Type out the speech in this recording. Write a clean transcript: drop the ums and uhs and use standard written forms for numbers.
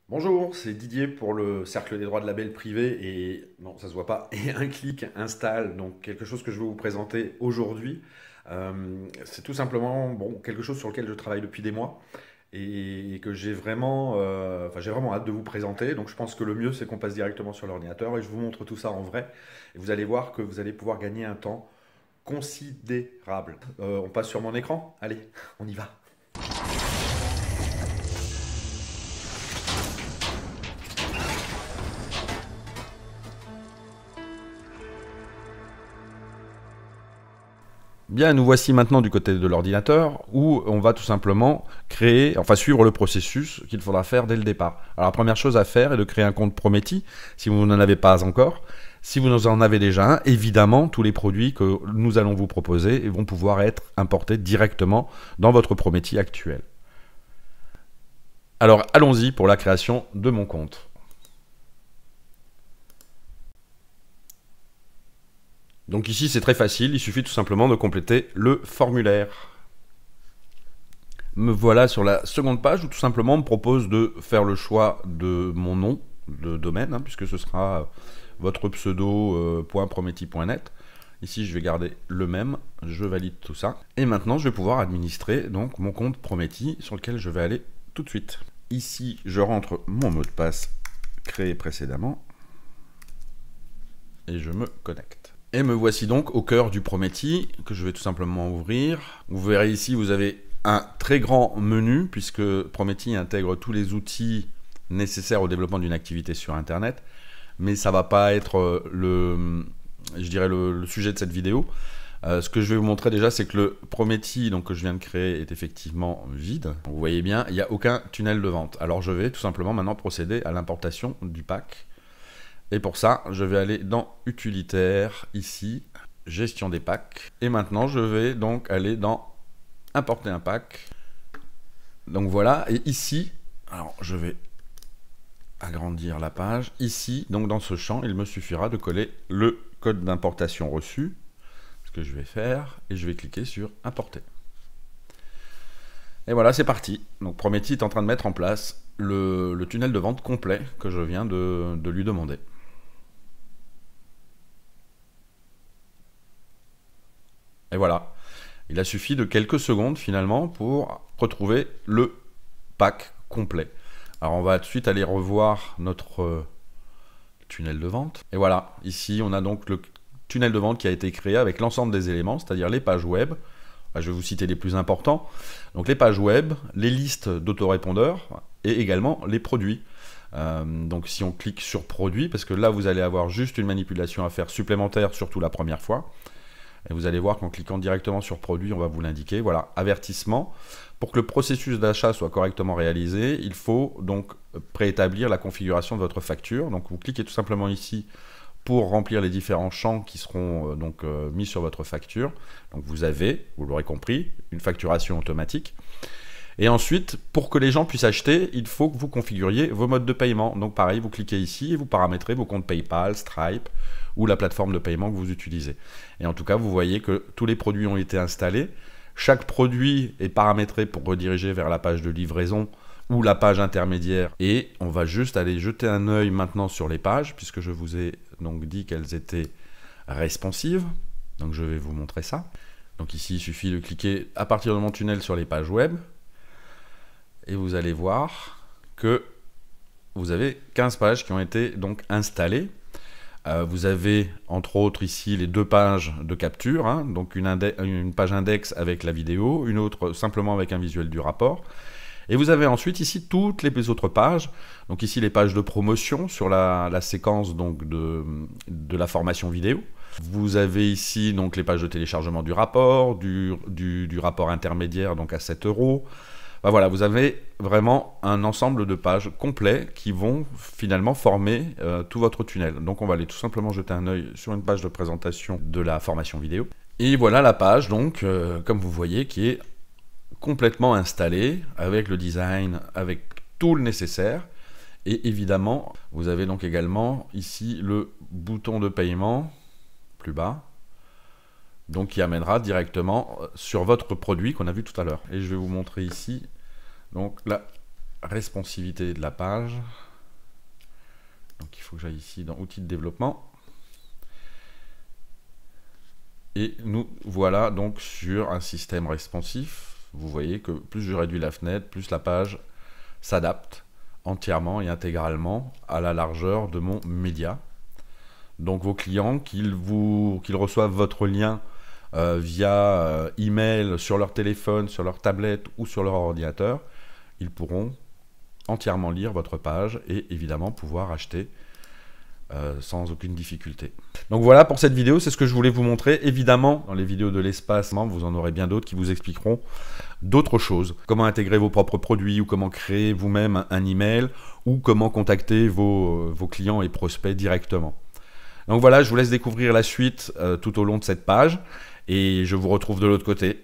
Bonjour, c'est Didier pour le Cercle des droits de label privé et non, ça se voit pas. Et un clic installe, donc quelque chose que je vais vous présenter aujourd'hui. C'est tout simplement quelque chose sur lequel je travaille depuis des mois et que j'ai vraiment hâte de vous présenter. Donc je pense que le mieux c'est qu'on passe directement sur l'ordinateur et je vous montre tout ça en vrai. Et vous allez voir que vous allez pouvoir gagner un temps considérable. On passe sur mon écran? Allez, on y va. Bien, nous voici maintenant du côté de l'ordinateur où on va tout simplement suivre le processus qu'il faudra faire dès le départ. Alors la première chose à faire est de créer un compte Prometi si vous n'en avez pas encore. Si vous en avez déjà un, évidemment, tous les produits que nous allons vous proposer vont pouvoir être importés directement dans votre Prometi actuel. Alors allons-y pour la création de mon compte. Donc ici c'est très facile, il suffit tout simplement de compléter le formulaire. Me voilà sur la seconde page où tout simplement on me propose de faire le choix de mon nom de domaine, puisque ce sera votre pseudo.prometi.net. Ici je vais garder le même, je valide tout ça. Et maintenant je vais pouvoir administrer donc mon compte Prometi sur lequel je vais aller tout de suite. Ici je rentre mon mot de passe créé précédemment et je me connecte. Et me voici donc au cœur du Prometi que je vais tout simplement ouvrir. Vous verrez ici, vous avez un très grand menu puisque Prometi intègre tous les outils nécessaires au développement d'une activité sur Internet. Mais ça ne va pas être le sujet de cette vidéo. Ce que je vais vous montrer déjà, c'est que le Prometi que je viens de créer est effectivement vide. Vous voyez bien, il n'y a aucun tunnel de vente. Alors je vais tout simplement maintenant procéder à l'importation du pack. Et pour ça, je vais aller dans Utilitaire, ici, Gestion des packs. Et maintenant, je vais donc aller dans Importer un pack. Donc voilà, et ici, alors je vais agrandir la page. Ici, donc dans ce champ, il me suffira de coller le code d'importation reçu. Ce que je vais faire, et je vais cliquer sur Importer. Et voilà, c'est parti. Donc Prometi est en train de mettre en place le tunnel de vente complet que je viens de lui demander. Et voilà, il a suffi de quelques secondes finalement pour retrouver le pack complet. Alors on va tout de suite aller revoir notre tunnel de vente. Et voilà, ici on a donc le tunnel de vente qui a été créé avec l'ensemble des éléments, c'est-à-dire les pages web. Je vais vous citer les plus importants. Donc les pages web, les listes d'autorépondeurs et également les produits. Donc si on clique sur produit, parce que là vous allez avoir juste une manipulation à faire supplémentaire, surtout la première fois. Et vous allez voir qu'en cliquant directement sur produit, on va vous l'indiquer. Voilà, avertissement. Pour que le processus d'achat soit correctement réalisé, il faut donc préétablir la configuration de votre facture. Donc vous cliquez tout simplement ici pour remplir les différents champs qui seront mis sur votre facture. Donc vous avez, vous l'aurez compris, une facturation automatique. Et ensuite, pour que les gens puissent acheter, il faut que vous configuriez vos modes de paiement. Donc pareil, vous cliquez ici et vous paramétrez vos comptes PayPal, Stripe ou la plateforme de paiement que vous utilisez. Et en tout cas, vous voyez que tous les produits ont été installés. Chaque produit est paramétré pour rediriger vers la page de livraison ou la page intermédiaire. Et on va juste aller jeter un œil maintenant sur les pages, puisque je vous ai donc dit qu'elles étaient responsives. Donc je vais vous montrer ça. Donc ici, il suffit de cliquer à partir de mon tunnel sur les pages web. Et vous allez voir que vous avez 15 pages qui ont été donc installées. Vous avez entre autres ici les deux pages de capture, donc une page index avec la vidéo, une autre simplement avec un visuel du rapport. Et vous avez ensuite ici toutes les autres pages, donc ici les pages de promotion sur la séquence donc de la formation vidéo. Vous avez ici donc les pages de téléchargement du rapport, du rapport intermédiaire donc à 7 €. Voilà, vous avez vraiment un ensemble de pages complets qui vont finalement former tout votre tunnel. Donc on va aller tout simplement jeter un œil sur une page de présentation de la formation vidéo. Et voilà la page, donc, comme vous voyez, qui est complètement installée, avec le design, avec tout le nécessaire. Et évidemment, vous avez donc également ici le bouton de paiement, plus bas, donc qui amènera directement sur votre produit qu'on a vu tout à l'heure. Et je vais vous montrer ici donc responsivité de la page. Donc il faut que j'aille ici dans outils de développement. Et nous voilà donc sur un système responsif. Vous voyez que plus je réduis la fenêtre, plus la page s'adapte entièrement et intégralement à la largeur de mon média. Donc vos clients, qu'ils reçoivent votre lien via email sur leur téléphone, sur leur tablette ou sur leur ordinateur, ils pourront entièrement lire votre page et évidemment pouvoir acheter sans aucune difficulté. Donc voilà pour cette vidéo, c'est ce que je voulais vous montrer. Évidemment, dans les vidéos de l'espace, vous en aurez bien d'autres qui vous expliqueront d'autres choses. Comment intégrer vos propres produits ou comment créer vous-même un email ou comment contacter vos clients et prospects directement. Donc voilà, je vous laisse découvrir la suite tout au long de cette page et je vous retrouve de l'autre côté.